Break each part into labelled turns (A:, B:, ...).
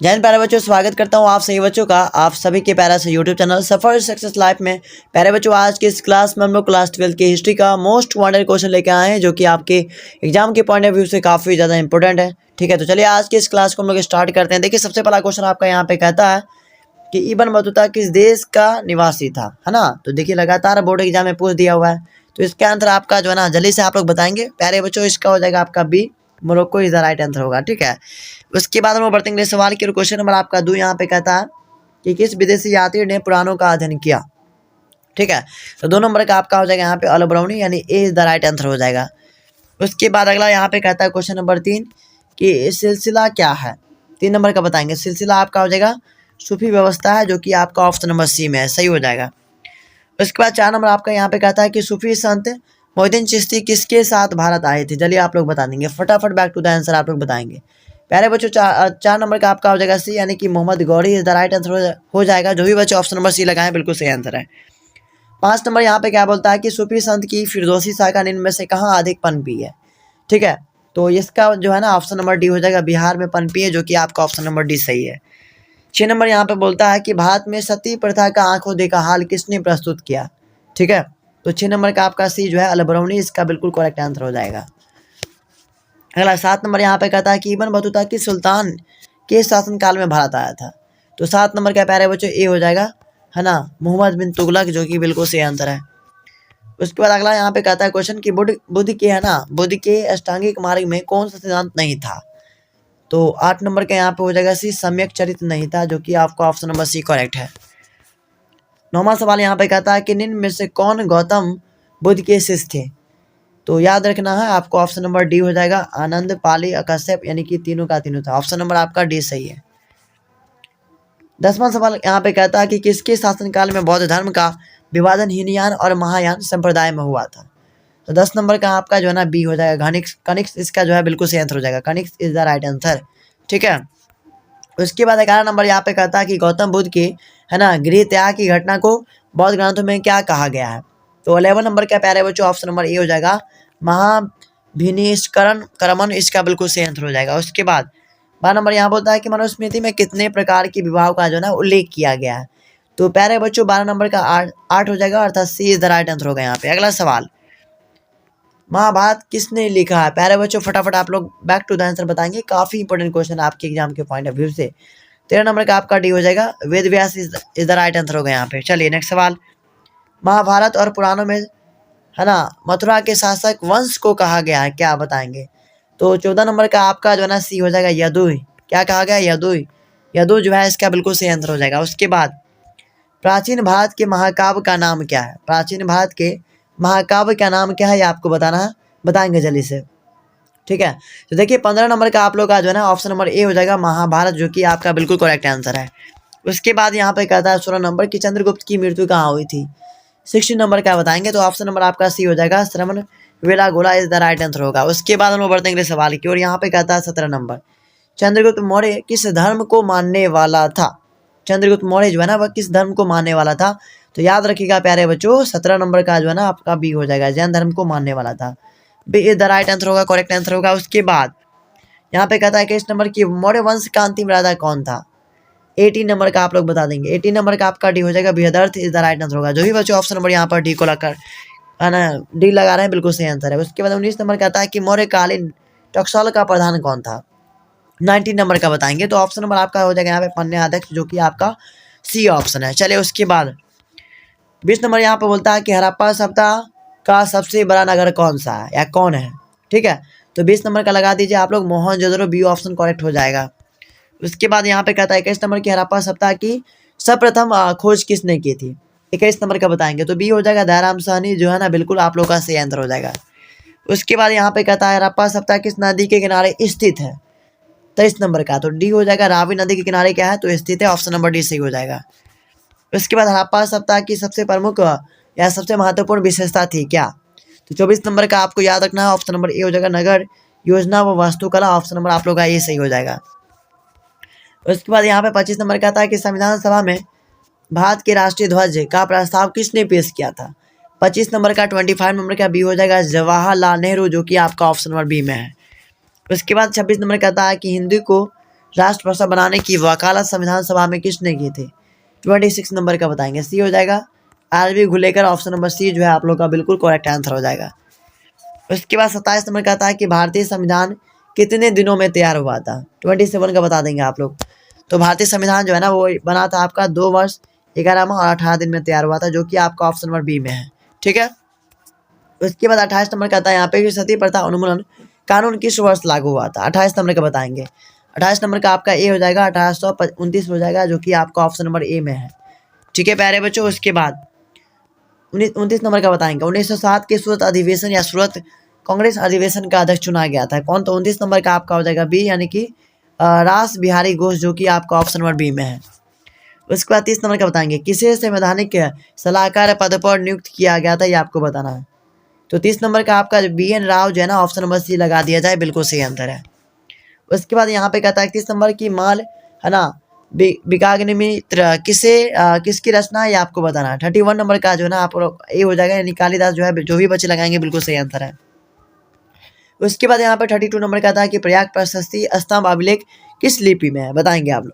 A: जय हिंद प्यारे बच्चों, स्वागत करता हूँ आप सभी बच्चों का आप सभी के प्यारा से यूट्यूब चैनल सफर सक्सेस लाइफ में। प्यारे बच्चों, आज के इस क्लास में हम लोग क्लास 12 की हिस्ट्री का मोस्ट वांटेड क्वेश्चन लेके आए हैं, जो कि आपके एग्जाम के पॉइंट ऑफ व्यू से काफ़ी ज़्यादा इंपॉर्टेंट है। ठीक है, तो चलिए आज के इस क्लास को हम लोग स्टार्ट करते हैं। देखिए, सबसे पहला क्वेश्चन आपका यहाँ पे कहता है कि इब्न बतूता किस देश का निवासी था, है ना। तो देखिए, लगातार बोर्ड एग्जाम में पूछ दिया हुआ है, तो इसका आंसर आपका जो है ना जल्दी से आप लोग बताएंगे। प्यारे बच्चों, इसका हो जाएगा आपका B, Morocco is the right answer होगा। ठीक है, उसके बाद हम लोग बढ़ते हैं अगले सवाल की। क्वेश्चन नंबर आपका 2 यहाँ पे कहता है कि किस विदेशी यात्री ने पुराणों का अध्ययन किया। ठीक है, तो 2 नंबर का आपका हो जाएगा यहाँ पे अल ब्राउनी, यानी ए इज द राइट आंसर हो जाएगा। उसके बाद अगला यहाँ पे कहता है क्वेश्चन नंबर 3 कि सिलसिला क्या है। 3 नंबर का बताएंगे। सिलसिला आपका हो जाएगा सूफी व्यवस्था है, जो कि आपका ऑप्शन नंबर सी में है, सही हो जाएगा। उसके बाद 4 नंबर आपका यहाँ पे कहता है कि सूफी संत मोहिउद्दीन चिश्ती किसके साथ भारत आए थे। चलिए आप लोग बता देंगे फटाफट, बैक टू द आंसर आप लोग बताएंगे। प्यारे बच्चों, 4 नंबर का आपका हो जाएगा सी, यानी कि Mohammad Ghori is the right answer हो जाएगा। जो भी बच्चे ऑप्शन नंबर सी लगाएं बिल्कुल सही आंसर है। 5 नंबर यहाँ पे क्या बोलता है कि सूफी संत की फिरदौसी शाखा निम्न में से कहाँ अधिक पनपी है। ठीक है, तो इसका जो है ना ऑप्शन नंबर डी हो जाएगा, बिहार में पनपी है, जो कि आपका ऑप्शन नंबर डी सही है। 6 नंबर यहाँ पे बोलता है कि भारत में सती प्रथा का आंखों देखा हाल किसने प्रस्तुत किया। ठीक है, तो 6 नंबर का आपका सी जो है अल ब्राउनी, इसका बिल्कुल करेक्ट आंसर हो जाएगा। अगला 7 नंबर यहाँ पे कहता है कि इब्न बतूता किस सुल्तान के शासनकाल में भारत आया था। तो 7 नंबर का प्यारे बच्चों ए हो जाएगा, है ना, मोहम्मद बिन तुगलक, जो कि बिल्कुल सही आंसर है। उसके बाद अगला यहाँ पे कहता है क्वेश्चन कि बुद्ध के है ना बुद्ध के अष्टांगिक मार्ग में कौन सा सिद्धांत नहीं था। तो 8 नंबर का यहाँ पे हो जाएगा सी, सम्यक चरित्र नहीं था, जो कि आपका ऑप्शन नंबर सी करेक्ट है। 9वां सवाल यहाँ पे कहता है कि निम्न में से कौन गौतम बुद्ध के शिष्य थे। तो याद रखना है आपको, ऑप्शन नंबर डी हो जाएगा, आनंद, पाली, कश्यप, यानी कि तीनों का तीनों था। ऑप्शन नंबर आपका डी सही है। 10वां सवाल यहाँ पे कहता है कि किसके शासनकाल में बौद्ध धर्म का विभाजन हीनयान और महायान संप्रदाय में हुआ था। तो 10 नंबर का आपका जो है ना बी हो जाएगा, कनिष्क इसका जो है बिल्कुल सही आंसर हो जाएगा। Kanishka is the right answer. ठीक है, उसके बाद 11 नंबर यहाँ पे कहता है कि गौतम बुद्ध के है ना गृह त्याग की घटना को बौद्ध ग्रंथों में क्या कहा गया है। तो 11 नंबर का प्यारे बच्चों ऑप्शन नंबर ए हो जाएगा, महाभिनिष्करण कर्मण, इसका बिल्कुल सही आंसर हो जाएगा। उसके बाद 12 नंबर यहाँ बोलता है कि मनुस्मृति में कितने प्रकार के विवाह का जो है ना उल्लेख किया गया है। तो प्यारे बच्चों 12 नंबर का 8 हो जाएगा, अर्थात सी इज द राइट आंसर होगा यहाँ पे। अगला सवाल, महाभारत किसने लिखा है। प्यारे बच्चों फटाफट आप लोग बैक टू द आंसर बताएंगे, काफी इंपॉर्टेंट क्वेश्चन आपके एग्जाम के पॉइंट ऑफ व्यू से। 13 नंबर का आपका डी हो जाएगा, Ved Vyas is the right answer होगा यहाँ पे। चलिए नेक्स्ट सवाल, महाभारत और पुराणों में है ना मथुरा के शासक वंश को कहा गया है, क्या बताएंगे। तो 14 नंबर का आपका जो है ना सी हो जाएगा, यदुई। क्या कहा गया, यदुई। यदु जो है इसका बिल्कुल सही आंसर हो जाएगा। उसके बाद प्राचीन भारत के महाकाव्य का नाम क्या है। प्राचीन भारत के महाकाव्य का नाम क्या है, ये आपको बताना है, बताएंगे जल्दी से। ठीक है, तो देखिए 15 नंबर का आप लोग का जो है ना ऑप्शन नंबर ए हो जाएगा, महाभारत, जो कि आपका बिल्कुल करेक्ट आंसर है। उसके बाद यहाँ पे कहता है 16 नंबर की चंद्रगुप्त की मृत्यु कहाँ हुई थी। 16 नंबर का बताएंगे, तो ऑप्शन नंबर आपका सी हो जाएगा, श्रवण Belagola is the right answer होगा। उसके बाद हम लोग बढ़ते हैं सवाल की और यहाँ पे कहता है 17 नंबर, चंद्रगुप्त मौर्य किस धर्म को मानने वाला था। चंद्रगुप्त मौर्य जो है ना वह किस धर्म को मानने वाला था। तो याद रखिएगा प्यारे बच्चों, 17 नंबर का जो है ना आपका बी हो जाएगा, जैन धर्म को मानने वाला था। B is the right answer होगा, करेक्ट आंसर होगा। उसके बाद यहाँ पे कहता है कि इस नंबर की मौर्य वंश का अंतिम राजा कौन था। 18 नंबर का आप लोग बता देंगे। 18 नंबर का आपका डी हो जाएगा, Brihadrath is the right answer होगा। जो भी बच्चों ऑप्शन नंबर यहाँ पर डी को लगाकर है ना डी लगा रहे हैं, बिल्कुल सही आंसर है। उसके बाद 19 नंबर कहता है कि मौर्यकालीन टकसाल का प्रधान कौन था। 19 नंबर का बताएंगे, तो ऑप्शन नंबर आपका हो जाएगा यहाँ पे पन्न्याध्यक्ष, जो कि आपका सी ऑप्शन है। चलिए उसके बाद 20 नंबर यहाँ पे बोलता है कि हड़प्पा सभ्यता का सबसे बड़ा नगर कौन सा है या कौन है। ठीक है, तो 20 नंबर का लगा दीजिए आप लोग, मोहनजोदड़ो, बी ऑप्शन करेक्ट हो जाएगा। उसके बाद यहाँ पे कहता है 21 नंबर की हड़प्पा सभ्यता की सर्वप्रथम खोज किसने की थी। 21 नंबर का बताएंगे, तो बी हो जाएगा, दयाराम साहनी, जो है ना बिल्कुल आप लोग का सही आंसर हो जाएगा। उसके बाद यहाँ पे कहता है हड़प्पा सभ्यता किस नदी के किनारे स्थित है। 23 नंबर का, तो डी हो जाएगा, रावी नदी के किनारे क्या है, तो स्थित है। ऑप्शन नंबर डी सही हो जाएगा। उसके बाद हड़प्पा सभ्यता की सबसे प्रमुख या सबसे महत्वपूर्ण विशेषता थी क्या। तो 24 नंबर का आपको याद रखना है, ऑप्शन नंबर ए हो जाएगा, नगर योजना व वास्तुकला। ऑप्शन नंबर आप लोग का ये सही हो जाएगा। उसके बाद यहाँ पे 25 नंबर कहता है कि संविधान सभा में भारत के राष्ट्रीय ध्वज का प्रस्ताव किसने पेश किया था। 25 नंबर का 25 नंबर का बी हो जाएगा, जवाहरलाल नेहरू, जो कि आपका ऑप्शन नंबर बी में है। उसके बाद 26 नंबर कहता है कि हिंदू को राष्ट्रभाषा बनाने की वकालत संविधान सभा में किसने की थी? 26 नंबर का बताएंगे। सी हो जाएगा आरबी घुलेकर। ऑप्शन नंबर सी जो है आप लोग का बिल्कुल करेक्ट आंसर हो जाएगा। उसके बाद 27 नंबर का आता है कि भारतीय संविधान कितने दिनों में तैयार हुआ था? 27 का बता देंगे आप लोग। तो भारतीय संविधान जो है ना वो बना था आपका 2 वर्ष 11 माह और 18 दिन में तैयार हुआ था, जो कि आपका ऑप्शन नंबर बी में है। ठीक है। उसके बाद 28 नंबर का आता है यहाँ पे सती प्रथा उन्मूलन कानून किस वर्ष लागू हुआ था? 28 नंबर का बताएंगे। 28 नंबर का आपका ए हो जाएगा, 1829 हो जाएगा, जो कि आपका ऑप्शन नंबर ए में है। ठीक है प्यारे बच्चों। उसके बाद 29 नंबर का बताएंगे। 1907 के सूरत अधिवेशन या सूरत कांग्रेस अधिवेशन का अध्यक्ष चुना गया था कौन? तो 29 नंबर का आपका हो जाएगा बी, यानी कि रास बिहारी घोष, जो कि आपका ऑप्शन नंबर बी में है। उसके बाद 30 नंबर का बताएंगे। किसे संवैधानिक सलाहकार पद पर नियुक्त किया गया था? ये आपको बताना है। तो 30 नंबर का आपका BN राव जो है ना ऑप्शन नंबर सी लगा दिया जाए, बिल्कुल सही आंसर है। उसके बाद यहाँ पे कहता है 31 नंबर की माल है ना विकाग्निमित्र किसकी रचना है? ये आपको बताना है। 31 नंबर का जो है ना आप लोग ए हो जाएगा, यानी कालिदास जो है, जो भी बच्चे लगाएंगे बिल्कुल सही आंसर है। उसके बाद यहाँ पे 32 नंबर का था कि प्रयाग प्रशस्ति स्तंभ अभिलेख किस लिपि में है? बताएंगे आप लोग।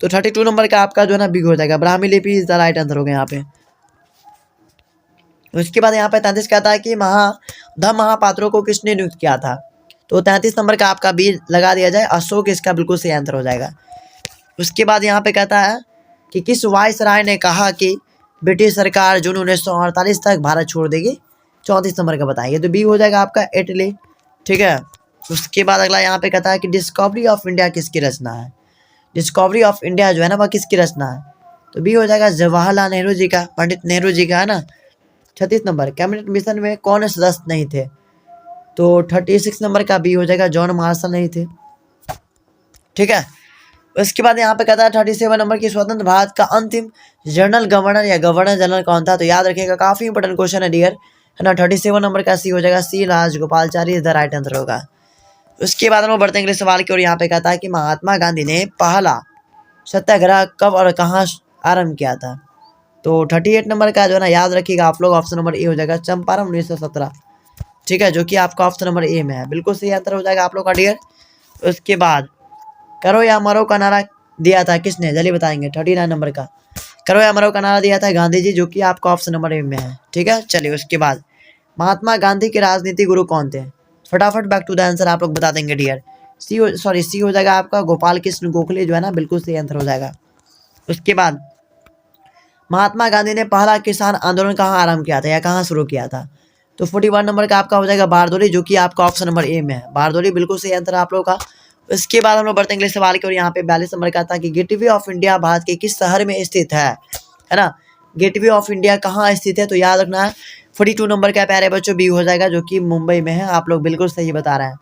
A: तो 32 नंबर का आपका जो है ना बी हो जाएगा, ब्राह्मी लिपि इज द राइट आंसर हो गया यहाँ पे। उसके बाद यहाँ पे 33 कहता है कि महापात्रों को किसने नियुक्त किया था? तो 33 नंबर का आपका बी लगा दिया जाए, अशोक इसका बिल्कुल सही आंसर हो जाएगा। उसके बाद यहाँ पे कहता है कि किस वायसराय ने कहा कि ब्रिटिश सरकार जून 1948 तक भारत छोड़ देगी? 34 नंबर का बताइए। तो बी हो जाएगा आपका इटली। ठीक है। उसके बाद अगला यहाँ पे कहता है कि डिस्कवरी ऑफ इंडिया किसकी रचना है? डिस्कवरी ऑफ इंडिया जो है ना वह किसकी रचना है? तो बी हो जाएगा जवाहरलाल नेहरू जी का, पंडित नेहरू जी का, है ना। 36 नंबर कैबिनेट मिशन में कौन सदस्य नहीं थे? तो 36 नंबर का बी हो जाएगा, जॉन मार्शल नहीं थे। ठीक है। उसके बाद यहाँ पे कहता है 37 नंबर की स्वतंत्र भारत का अंतिम जनरल गवर्नर या गवर्नर जनरल कौन था? तो याद रखिएगा, काफी इंपोर्टेंट क्वेश्चन है डियर, है ना। 37 नंबर का सी हो जाएगा, C Rajagopalachari is the right answer होगा। उसके बाद हम बढ़ते हैं अगले सवाल की ओर। यहाँ पे कहता है कि महात्मा गांधी ने पहला सत्याग्रह कब और कहाँ आरंभ किया था? तो 38 नंबर का जो है ना याद रखिएगा आप लोग, ऑप्शन नंबर ए हो जाएगा, चंपारण 1917। ठीक है, जो कि आपका ऑप्शन नंबर ए में है, बिल्कुल सही आंसर हो जाएगा आप लोग का डियर। उसके बाद करो या मरो का नारा दिया था किसने? जल्दी बताएंगे। 39 नंबर का करो या मरो का नारा दिया था गांधी जी, जो कि आपका ऑप्शन नंबर ए में है। ठीक है, चलिए। उसके बाद महात्मा गांधी के राजनीति गुरु कौन थे? फटाफट बैक टू द आंसर आप लोग बता देंगे डियर। सी हो जाएगा आपका गोपाल कृष्ण गोखले, जो है ना, बिल्कुल सही आंसर हो जाएगा। उसके बाद महात्मा गांधी ने पहला किसान आंदोलन कहाँ आरंभ किया था या कहाँ शुरू किया था? तो 41 नंबर का आपका हो जाएगा बारदोली, जो कि आपका ऑप्शन नंबर ए में है। बारदोली बिल्कुल सही आंसर है आप लोग का। उसके बाद हम लोग बढ़ते हैं अगले सवाल की ओर। यहाँ पे 42 नंबर का था कि गेटवे ऑफ इंडिया भारत के किस शहर में स्थित है ना। गेटवे ऑफ इंडिया कहाँ स्थित है? तो याद रखना है 42 नंबर का प्यारे बच्चों बी हो जाएगा, जो कि मुंबई में है। आप लोग बिल्कुल सही बता रहे हैं।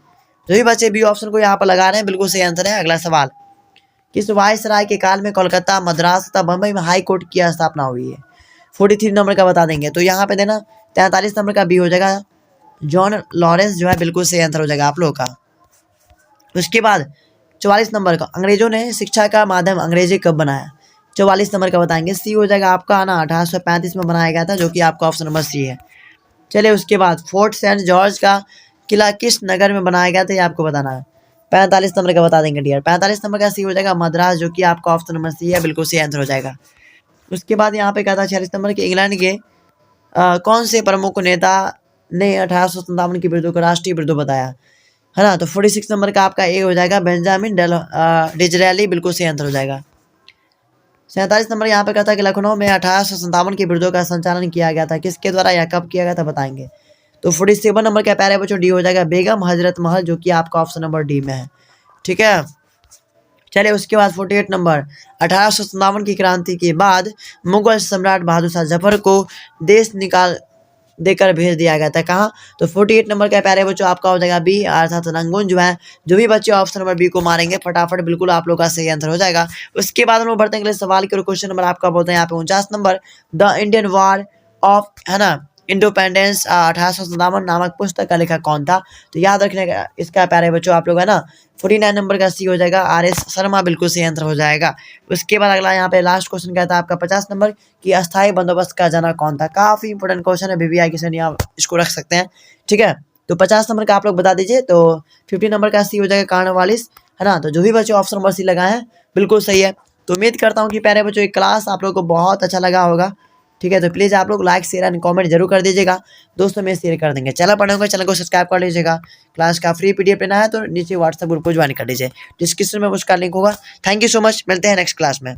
A: जो भी बच्चे बी ऑप्शन को यहाँ पर लगा रहे हैं बिल्कुल सही आंसर है। अगला सवाल, किस वायसराय के काल में कोलकाता, मद्रास तथा बम्बई में हाई कोर्ट की स्थापना हुई है? 43 नंबर का बता देंगे। तो यहाँ पे देना 43 नंबर का बी हो जाएगा, जॉन लॉरेंस, जो है बिल्कुल सही आंसर हो जाएगा आप लोग का। उसके बाद 44 नंबर का अंग्रेजों ने शिक्षा का माध्यम अंग्रेजी कब बनाया? 44 नंबर का बताएंगे। सी हो जाएगा आपका ना 1835 में बनाया गया था, जो कि आपका ऑप्शन नंबर सी है। चलिए, उसके बाद फोर्ट सेंट जॉर्ज का किला किस नगर में बनाया गया था? ये आपको बताना है। 45 नंबर का बता देंगे डियर। 45 नंबर का सी हो जाएगा मद्रास, जो कि आपका ऑप्शन नंबर सी है, बिल्कुल सही आंसर हो जाएगा। उसके बाद यहाँ पे कहता है 46 नंबर के इंग्लैंड के कौन से प्रमुख नेता ने 1857 की बिरदों को राष्ट्रीय बिरदों बताया, है ना। तो 46 नंबर का आपका ए हो जाएगा, बेंजामिन डिजरेली, बिल्कुल सही आंसर हो जाएगा। 47 नंबर यहाँ पे कहता है कि लखनऊ में 1857 की बिरदों का संचालन किया गया था, किसके द्वारा या कब किया गया था? बताएंगे। तो 47 नंबर का प्यारे बच्चों डी हो जाएगा, बेगम हजरत महल, जो कि आपका ऑप्शन नंबर डी में है। ठीक है, चलिए। उसके बाद 48 नंबर 1857 की क्रांति के बाद मुगल सम्राट बहादुर शाह जफर को देश निकाल देकर भेज दिया गया था कहाँ? तो 48 नंबर का प्यारे बच्चों आपका हो जाएगा बी, अर्थात रंगून, जो है। जो भी बच्चे ऑप्शन नंबर बी को मारेंगे फटाफट, बिल्कुल आप लोग का सही आंसर हो जाएगा। उसके बाद हम लोग बढ़ते हैं अगले सवाल के। क्वेश्चन नंबर आपका बोलते हैं यहाँ पे 49 number, the Indian war of, है ना, इंडिपेंडेंस 1857 नामक पुस्तक का लेखक कौन था? तो याद रखने का इसका प्यारे बच्चों आप लोग, है ना। 49 नंबर का सी हो जाएगा, RS शर्मा, बिल्कुल सही आंसर हो जाएगा। उसके बाद अगला यहाँ पे लास्ट क्वेश्चन कहता है आपका 50 नंबर की अस्थायी बंदोबस्त का जनक कौन था? काफी इंपोर्टेंट क्वेश्चन है, BBI के लिए आप इसको रख सकते हैं। ठीक है, तो 50 नंबर का आप लोग बता दीजिए। तो 50 नंबर का सी हो जाएगा कार्नवालिस, है ना। तो जो भी बच्चे ऑप्शन नंबर सी लगाए हैं बिल्कुल सही है। तो उम्मीद करता हूँ कि प्यारे बच्चों ये क्लास आप लोगों को बहुत अच्छा लगा होगा। ठीक है, तो प्लीज़ आप लोग लाइक शेयर एंड कमेंट जरूर कर दीजिएगा, दोस्तों में शेयर कर देंगे। चैनल पर नए होंगे चैनल को सब्सक्राइब कर लीजिएगा। क्लास का फ्री पीडीएफ लेना है तो नीचे व्हाट्सएप ग्रुप को ज्वाइन कर लीजिए, डिस्क्रिप्शन में उसका लिंक होगा। थैंक यू सो मच, मिलते हैं नेक्स्ट क्लास में।